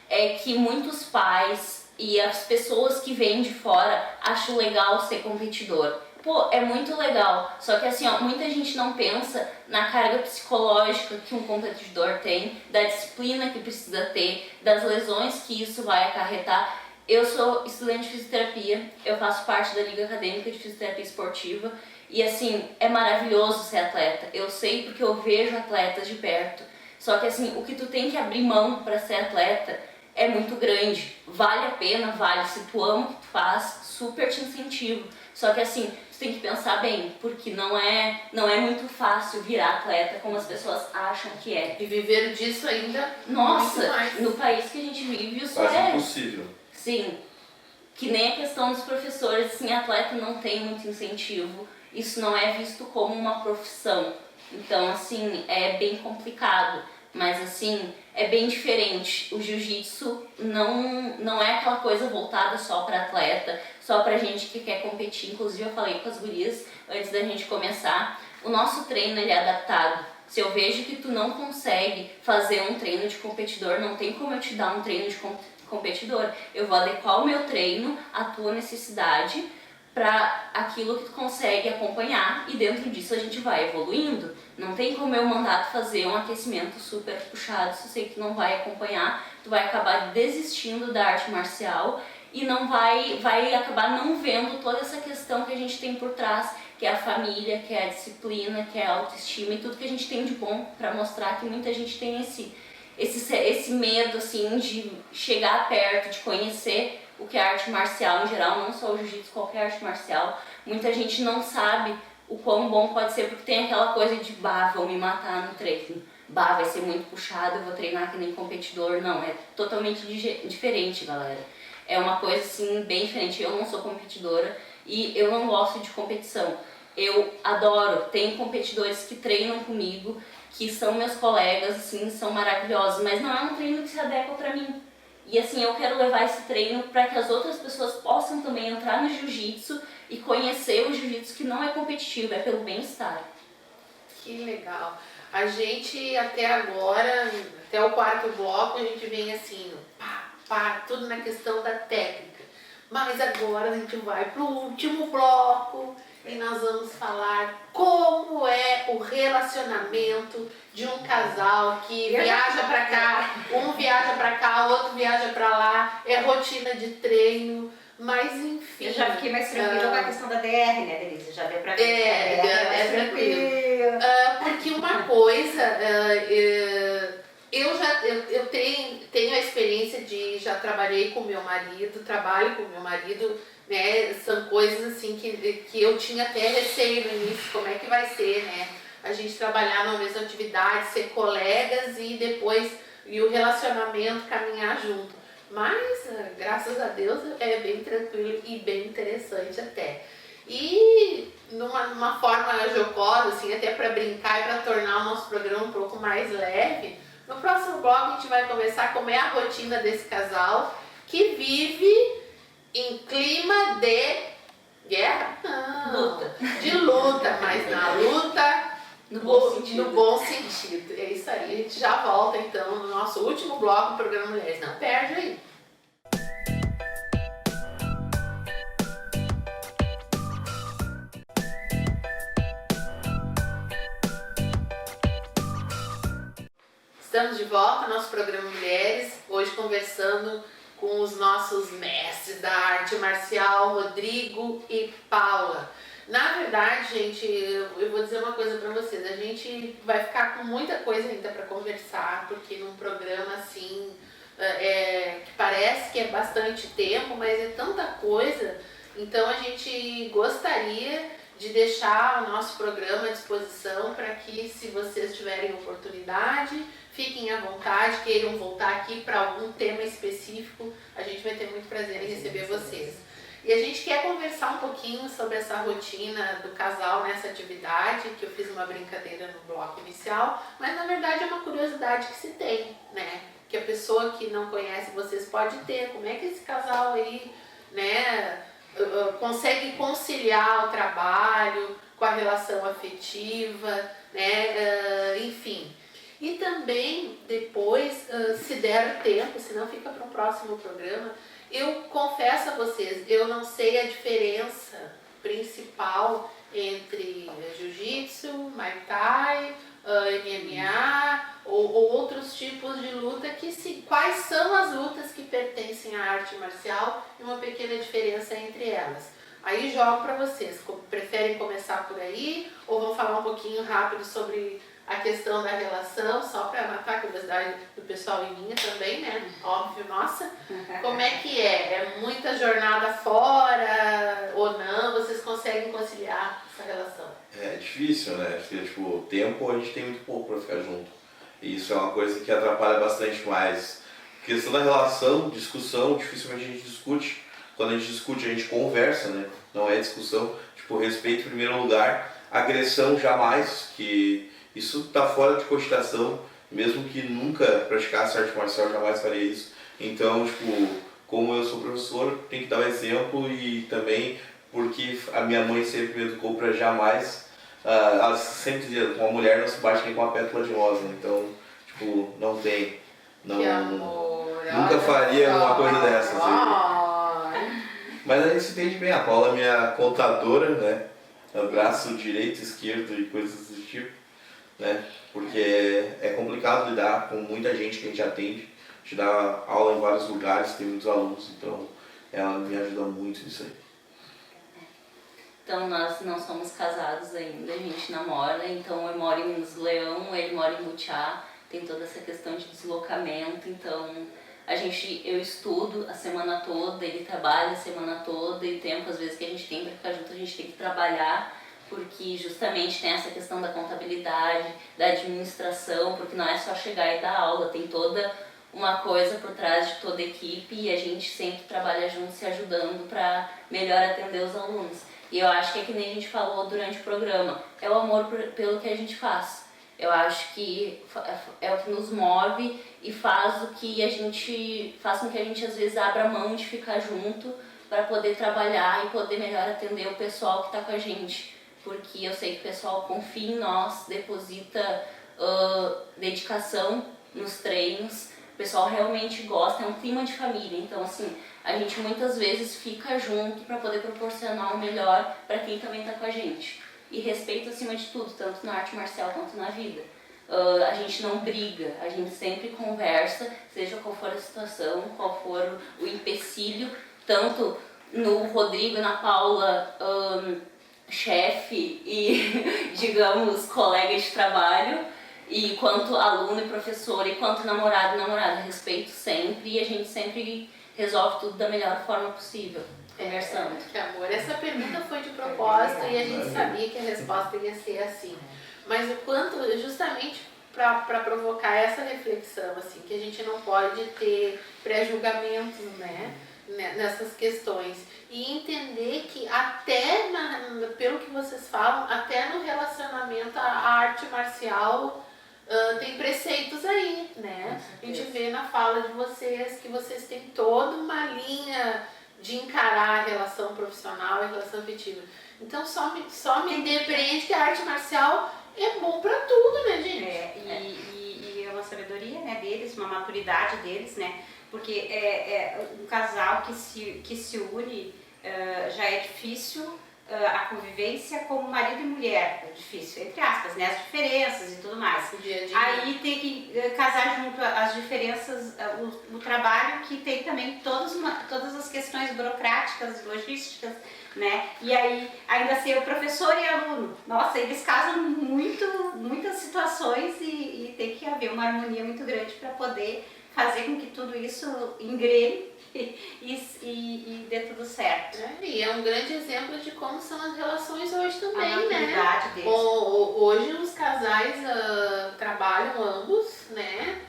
é que muitos pais e as pessoas que vêm de fora acham legal ser competidor. Pô, é muito legal, só que assim, ó, muita gente não pensa na carga psicológica que um competidor tem, da disciplina que precisa ter, das lesões que isso vai acarretar. Eu sou estudante de fisioterapia, eu faço parte da Liga Acadêmica de Fisioterapia Esportiva e assim, é maravilhoso ser atleta. Eu sei porque eu vejo atletas de perto, só que assim, o que tu tem que abrir mão para ser atleta é muito grande. Vale a pena, vale, se tu ama o que tu faz, super te incentivo. Só que assim, tu tem que pensar bem, porque não é muito fácil virar atleta como as pessoas acham que é. E viver disso ainda. Nossa, muito mais. no país que a gente vive, isso Quase é... impossível. Sim, que nem a questão dos professores, assim, atleta não tem muito incentivo, isso não é visto como uma profissão. Então, assim, é bem complicado. Mas assim, é bem diferente. O jiu-jitsu não é aquela coisa voltada só para atleta, só pra gente que quer competir. Inclusive eu falei com as gurias antes da gente começar, o nosso treino ele é adaptado. Se eu vejo que tu não consegue fazer um treino de competidor, não tem como eu te dar um treino de competidor. Eu vou adequar o meu treino à tua necessidade para aquilo que tu consegue acompanhar e dentro disso a gente vai evoluindo. Não tem como eu mandar tu fazer um aquecimento super puxado se eu sei que tu não vai acompanhar, tu vai acabar desistindo da arte marcial e não vai acabar não vendo toda essa questão que a gente tem por trás, que é a família, que é a disciplina, que é a autoestima e tudo que a gente tem de bom para mostrar que muita gente tem esse medo assim de chegar perto, de conhecer o que é arte marcial em geral, não só o jiu-jitsu, qualquer arte marcial. Muita gente não sabe o quão bom pode ser, porque tem aquela coisa de, vão me matar no treino, vai ser muito puxado, eu vou treinar que nem competidor. Não, é totalmente diferente, galera. É uma coisa assim, bem diferente. Eu não sou competidora e eu não gosto de competição. Eu adoro, tenho competidores que treinam comigo, que são meus colegas, assim, são maravilhosos, mas não é um treino que se adequa pra mim. E assim, eu quero levar esse treino para que as outras pessoas possam também entrar no jiu-jitsu e conhecer o jiu-jitsu que não é competitivo, é pelo bem-estar. Que legal. A gente até agora, até o quarto bloco, a gente vem assim, tudo na questão da técnica. Mas agora a gente vai pro último bloco e nós vamos falar como é o relacionamento de um casal que viaja pra cá, um viaja pra cá, o outro viaja pra lá, é rotina de treino, mas enfim. Eu já fiquei mais tranquila com a questão da DR, né, Denise? Já deu pra ver. É tranquilo. Porque uma coisa, eu tenho a experiência de já trabalhei com meu marido, trabalho com meu marido, né? São coisas assim que eu tinha até receio no início, como é que vai ser, né? A gente trabalhar na mesma atividade, ser colegas e depois o relacionamento caminhar junto. Mas, graças a Deus, é bem tranquilo e bem interessante até. E numa forma jocosa, assim, até para brincar e para tornar o nosso programa um pouco mais leve, no próximo bloco a gente vai conversar como é a rotina desse casal que vive em clima de guerra? Não, Luta. de luta, mas na luta No bom sentido. no bom sentido. É isso aí, a gente já volta então no nosso último bloco do programa Mulheres. Não perde aí. Estamos de volta ao nosso programa Mulheres, hoje conversando com os nossos mestres da arte marcial, Rodrigo e Paula. Na verdade, gente, eu vou dizer uma coisa pra vocês, a gente vai ficar com muita coisa ainda pra conversar, porque num programa assim, que parece que é bastante tempo, mas é tanta coisa, então a gente gostaria de deixar o nosso programa à disposição para que, se vocês tiverem oportunidade, fiquem à vontade, queiram voltar aqui para algum tema específico, a gente vai ter muito prazer em receber vocês. E a gente quer conversar um pouquinho sobre essa rotina do casal nessa atividade, que eu fiz uma brincadeira no bloco inicial, mas na verdade é uma curiosidade que se tem, né? Que a pessoa que não conhece vocês pode ter. Como é que esse casal aí, né, consegue conciliar o trabalho com a relação afetiva, né? Enfim. E também, depois, se der tempo, se não fica para um próximo programa, eu confesso a vocês, eu não sei a diferença principal entre jiu-jitsu, muay thai, MMA ou outros tipos de luta, quais são as lutas que pertencem à arte marcial e uma pequena diferença entre elas. Aí jogo para vocês, preferem começar por aí ou vão falar um pouquinho rápido sobre a questão da relação, só para matar a curiosidade do pessoal e minha também, né? Óbvio, nossa. Como é que é? É muita jornada fora ou não? Vocês conseguem conciliar essa relação? É difícil, né? Porque, tipo, tempo a gente tem muito pouco pra ficar junto. E isso é uma coisa que atrapalha bastante mais. A questão da relação, discussão, dificilmente a gente discute. Quando a gente discute, a gente conversa, né? Não é discussão. Tipo, respeito em primeiro lugar, agressão jamais, que isso tá fora de cogitação. Mesmo que nunca praticasse arte marcial, jamais faria isso. Então, tipo, como eu sou professor, tem que dar o exemplo e também porque a minha mãe sempre me educou para jamais, ela sempre dizia, uma mulher não se bate nem com uma pétala de rosa, então, tipo, não tem, não, Que amor, nunca faria uma coisa dessas. Ai. Mas a gente se entende bem, a Paula é minha contadora, né, braço direito, esquerdo e coisas do tipo, né, porque é complicado lidar com muita gente que a gente atende, a gente dá aula em vários lugares, tem muitos alunos, então ela me ajuda muito nisso aí. Então nós não somos casados ainda, a gente namora, então eu moro em Minas do Leão, ele mora em Butiá, tem toda essa questão de deslocamento, então eu estudo a semana toda, ele trabalha a semana toda e tempo às vezes que a gente tem para ficar junto, a gente tem que trabalhar, porque justamente tem essa questão da contabilidade, da administração, porque não é só chegar e dar aula, tem toda uma coisa por trás de toda a equipe e a gente sempre trabalha junto, se ajudando para melhor atender os alunos. E eu acho que é que nem a gente falou durante o programa, é o amor pelo que a gente faz. Eu acho que é o que nos move e faz com que a gente às vezes abra mão de ficar junto para poder trabalhar e poder melhor atender o pessoal que está com a gente. Porque eu sei que o pessoal confia em nós, deposita dedicação nos treinos, o pessoal realmente gosta, é um clima de família, então assim, a gente muitas vezes fica junto para poder proporcionar o melhor para quem também está com a gente. E respeito acima de tudo, tanto na arte marcial quanto na vida. A gente não briga, a gente sempre conversa, seja qual for a situação, qual for o empecilho, tanto no Rodrigo e na Paula, chefe e, digamos, colega de trabalho, e quanto aluno e professor, e quanto namorado e namorada, respeito sempre e a gente sempre resolve tudo da melhor forma possível, conversando. Que amor, essa pergunta foi de propósito e a gente sabia que a resposta ia ser assim. Mas o quanto, justamente para provocar essa reflexão, assim, que a gente não pode ter pré-julgamentos, né, nessas questões. E entender que até, pelo que vocês falam, até no relacionamento, a arte marcial tem preceitos aí, né? A gente vê na fala de vocês que vocês têm toda uma linha de encarar a relação profissional e a relação afetiva. Então só me depreende que a arte marcial é bom pra tudo, né, gente? E é uma sabedoria, né, deles, uma maturidade deles, né? Porque um casal que se une, já é difícil a convivência como marido e mulher, é difícil, entre aspas, né, as diferenças e tudo mais. Dia a dia. Aí tem que casar junto as diferenças, o trabalho que tem também todas as questões burocráticas, logísticas, né? E aí ainda ser o professor e aluno. Nossa, eles casam muitas situações e tem que haver uma harmonia muito grande para poder fazer com que tudo isso engrene e dê tudo certo. E é um grande exemplo de como são as relações hoje também, A né? maturidade deles. Hoje os casais trabalham ambos, né?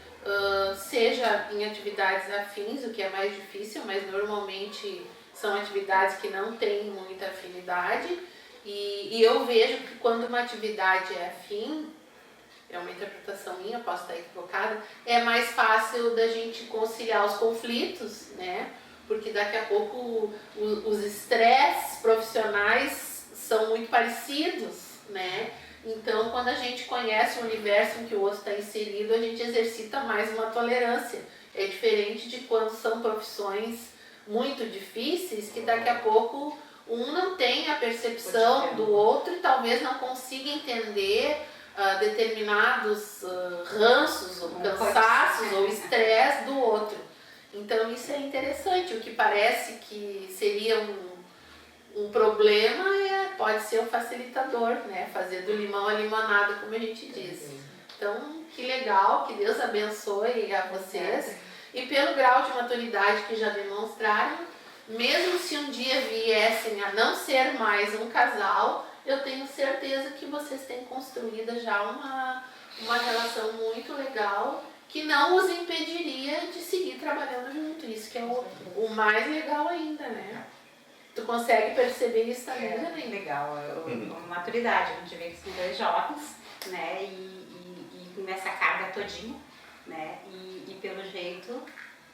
Seja em atividades afins, o que é mais difícil, mas normalmente são atividades que não têm muita afinidade. E eu vejo que quando uma atividade é afim, é uma interpretação minha, posso estar equivocada, é mais fácil da gente conciliar os conflitos, né? Porque daqui a pouco os estresses profissionais são muito parecidos, né? Então, quando a gente conhece o universo em que o outro está inserido, a gente exercita mais uma tolerância. É diferente de quando são profissões muito difíceis, que daqui a pouco um não tem a percepção do outro e talvez não consiga entender determinados ranços, ou cansaços, ou estresse do outro. Então isso é interessante. O que parece que seria um problema pode ser o facilitador, né? Fazer do limão a limonada, como a gente diz. Então, que legal, que Deus abençoe a vocês. E pelo grau de maturidade que já demonstraram, mesmo se um dia viessem a não ser mais um casal, eu tenho certeza que vocês têm construído já uma relação muito legal que não os impediria de seguir trabalhando junto. Isso que é o mais legal ainda, né? Tu consegue perceber isso também, né? Legal, maturidade. A gente vê que são dois jovens, né? E com essa carga todinha, né? E pelo jeito,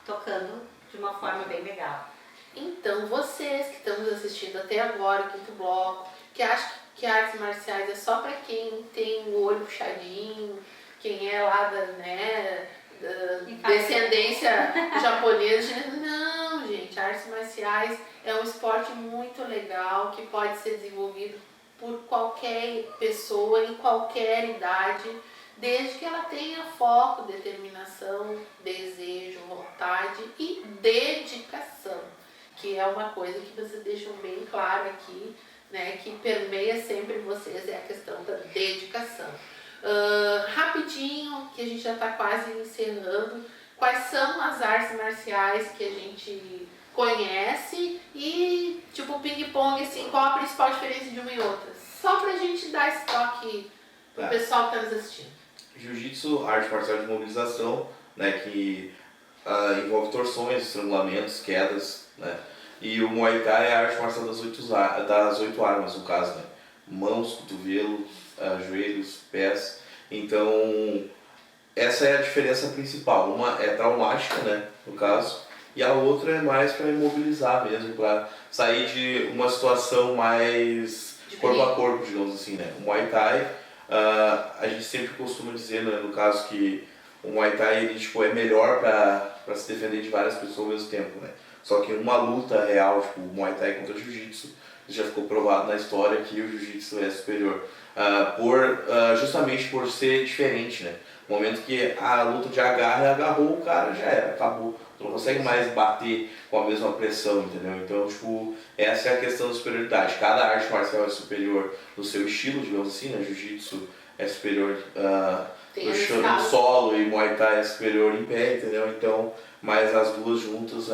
tocando de uma forma bem legal. Então, vocês que estão nos assistindo até agora, o quinto bloco, que acham que artes marciais é só para quem tem o olho puxadinho, quem é lá da descendência japonesa. Não, gente, artes marciais é um esporte muito legal que pode ser desenvolvido por qualquer pessoa, em qualquer idade, desde que ela tenha foco, determinação, desejo, vontade e dedicação, que é uma coisa que vocês deixam bem claro aqui, né, que permeia sempre vocês, é a questão da dedicação. Rapidinho, que a gente já está quase encerrando, quais são as artes marciais que a gente conhece e, tipo, ping-pong, assim, qual a principal diferença de uma e outra? Só pra gente dar esse toque pro pessoal que está nos assistindo. Jiu-jitsu, arte marcial de mobilização, né, que envolve torções, estrangulamentos, quedas, né? E o Muay Thai é a arte marcial das 8 armas, no caso, né? Mãos, cotovelos, joelhos, pés. Então, essa é a diferença principal. Uma é traumática, né, no caso, e a outra é mais para imobilizar mesmo, para sair de uma situação mais corpo a corpo, digamos assim, né? O Muay Thai, a gente sempre costuma dizer, né, no caso, que o Muay Thai ele, tipo, é melhor para se defender de várias pessoas ao mesmo tempo, né? Só que uma luta real, tipo, o Muay Thai contra o Jiu-Jitsu, já ficou provado na história que o Jiu-Jitsu é superior. Justamente por ser diferente, né? No momento que a luta de agarre agarrou, o cara já era, acabou. Tu não consegue mais bater com a mesma pressão, entendeu? Então, tipo, essa é a questão da superioridade. Cada arte marcial é superior no seu estilo, digamos assim, né? Jiu-Jitsu é superior no solo e Muay Thai é superior em pé, entendeu? Então, mas as duas juntas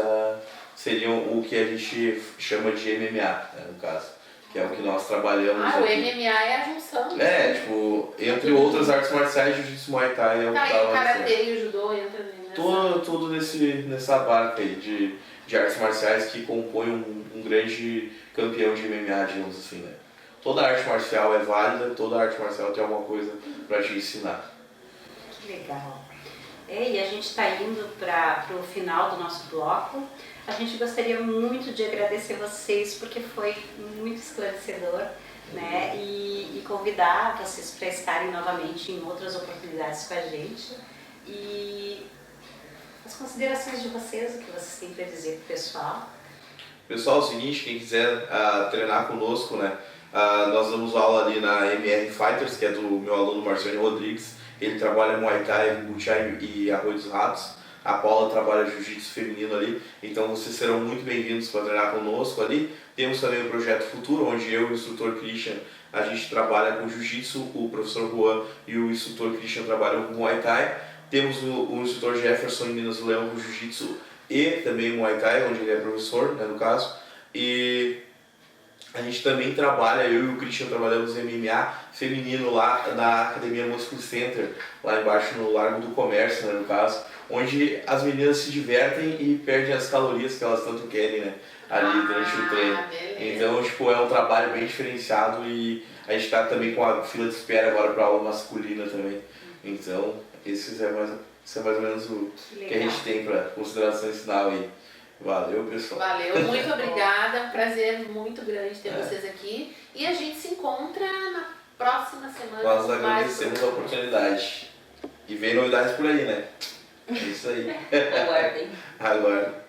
seriam o que a gente chama de MMA, né, no caso. que é o que nós trabalhamos Ah, o aqui. MMA é a junção. É, tipo, entre outras artes marciais, jiu-jitsu, muay thai é o que Tá, e tava o nessa- karatê e o judô entra tudo nessa barca aí de artes marciais que compõe um grande campeão de MMA, digamos assim, né? Toda arte marcial é válida, toda arte marcial tem alguma coisa pra te ensinar. Que legal. E a gente está indo para o final do nosso bloco. A gente gostaria muito de agradecer vocês porque foi muito esclarecedor, né? E convidar vocês para estarem novamente em outras oportunidades com a gente. E as considerações de vocês, o que vocês têm para dizer para o pessoal. Pessoal, é o seguinte, quem quiser treinar conosco, né? Nós damos aula ali na MR Fighters, que é do meu aluno Marcelo Rodrigues. Ele trabalha Muay Thai, Buchai e Arroio dos Ratos. A Paula trabalha Jiu-Jitsu feminino ali. Então vocês serão muito bem-vindos para treinar conosco ali. Temos também o Projeto Futuro, onde eu e o instrutor Christian, a gente trabalha com Jiu-Jitsu, o professor Juan e o instrutor Christian trabalham com Muay Thai. Temos o instrutor Jefferson em Minas do Leão com Jiu-Jitsu e também Muay Thai, onde ele é professor, né, no caso. E a gente também trabalha, eu e o Christian trabalhamos MMA feminino lá na Academia Muscle Center, lá embaixo no Largo do Comércio, né, no caso, onde as meninas se divertem e perdem as calorias que elas tanto querem, né, ali durante o treino. Beleza. Então, tipo, é um trabalho bem diferenciado e a gente está também com a fila de espera agora para aula masculina também. Então, isso é mais ou menos o que a gente tem para consideração final aí. Valeu, pessoal. Valeu, muito obrigada. Um prazer muito grande ter vocês aqui. E a gente se encontra na próxima semana. Nós com mais agradecemos a oportunidade. E vem novidades por aí, né? É isso aí. Aguardem. Agora.